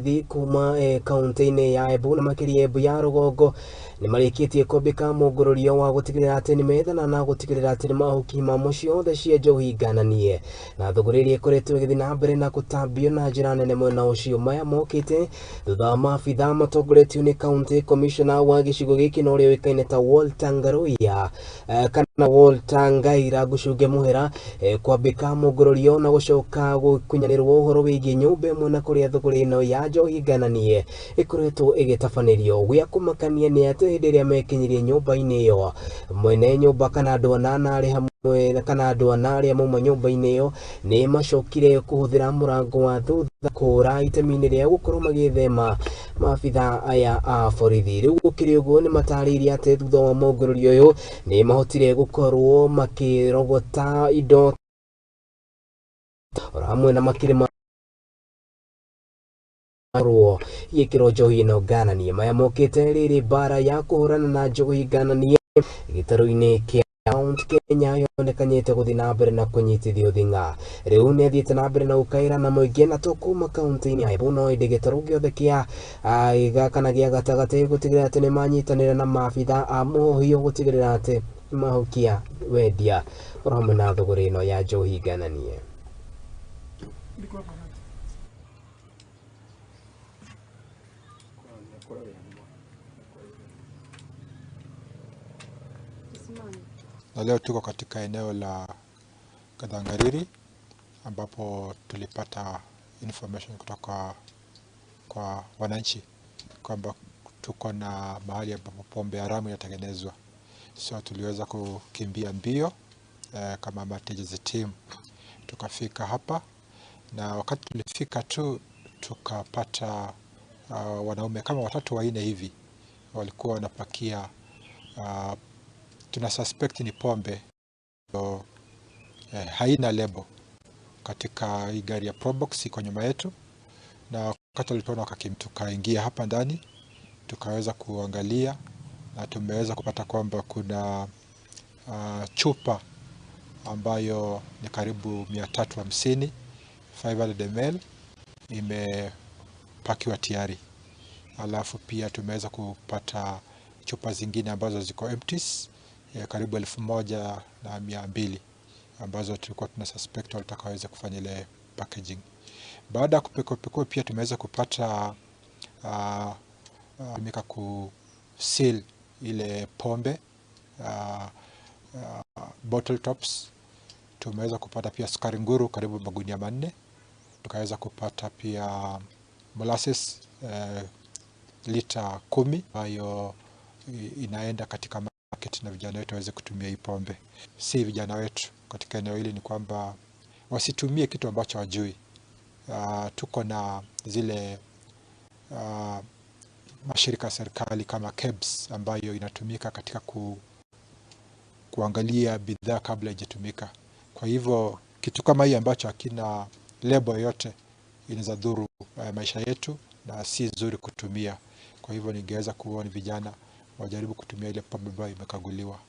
kuma kaunti-ini ya Embu na makiria Embu ya rugongo ni marikitie kwambika mugururio wa gutigirira ati ni methana na gutigirira ati ni mahuki mamwe ciothe cia njohi ngananie na thuguriri ikoretwo igithi na mbere na gutambio na njira nene mwena ucio. Maya mokite thutha wa maabitha matongoretio ni county commissioner wa gicigo giki na uria uikaine ta Walter Ngaruiya kana Walter Ngaira Gucunge Muhera kwambika mugururio na gucoka gukunyanirwo uhoro wigie nyumba imwe na kuria thuguri ino ya njohi ngananie ikoretwo igitabanĩrio. Gĩa kũmakania nĩ atĩ hĩndĩ ĩrĩa mekinyirie nyũmba-inĩ ĩyo, mwene nyũmba kana andũ anana arĩ hamwe kana andũ ana arĩa mauma nyũmba-inĩ ĩyo nĩ macokire kũhũthĩra mũrango wa thutha kũra itemi-inĩ rĩa gũkorwo magĩthema maabitha aya a borithi. Rĩu gũkĩrĩ ũguo nĩ matarĩirie atĩ thutha wa mũngũrũrio ũyũ nĩ mahotire gũkorwo makĩrogota indo hamwe na makĩrĩ ruo yikiro njohi ino ngananie. Maya mokite riri bara ya kuhurana na njohi ngananie gitaru-ini kia Mount Kenya yonekanyite guthi na mbere na kunyitithio thinga. Riu ni athiite na mbere na ukaira na muingi na tukuma kaunti-ini ya Embu no indi gitaru giothe kia kana gia gatagati gutigirira ati ni manyitanira na maabitha a muohio gutigirira ati mahukia wendia hamwe na thuguri ino ya njohi ngananie. Na leo tuko katika eneo la Kadhangariri ambapo tulipata information kutoka kwa wananchi kwamba tuko na mahali ambapo pombe haramu inatengenezwa. So tuliweza kukimbia mbio kama Matejezi team tukafika hapa, na wakati tulifika tu tukapata wanaume kama 3-4 hivi walikuwa wanapakia tuna suspect ni pombe haina lebo katika hii gari ya Probox iko nyuma yetu, na wakati walipoona tukaingia hapa ndani tukaweza kuangalia na tumeweza kupata kwamba kuna chupa ambayo ni karibu 350 500 ml imepakiwa tayari. Alafu pia tumeweza kupata chupa zingine ambazo ziko empties karibu 1200 ambazo tulikuwa tuna suspect walitaka waweze kufanya ile packaging. Baada ya kupekua pia tumeweza kupata tumika kuseal ile pombe bottle tops. Tumeweza kupata pia sukari nguru karibu magunia 4. Tukaweza kupata pia molasses lita 10 ambayo inaenda katika market na vijana wetu waweze kutumia hii pombe. Si vijana wetu katika eneo hili ni kwamba wasitumie kitu ambacho hawajui. Tuko na zile mashirika serikali kama KEBS ambayo inatumika katika kuangalia bidhaa kabla haijatumika. Kwa hivyo kitu kama hii ambacho hakina lebo yote inaweza dhuru maisha yetu na si nzuri kutumia. Kwa hivyo ningeweza kuona vijana wajaribu kutumia ile pombe ambayo imekaguliwa.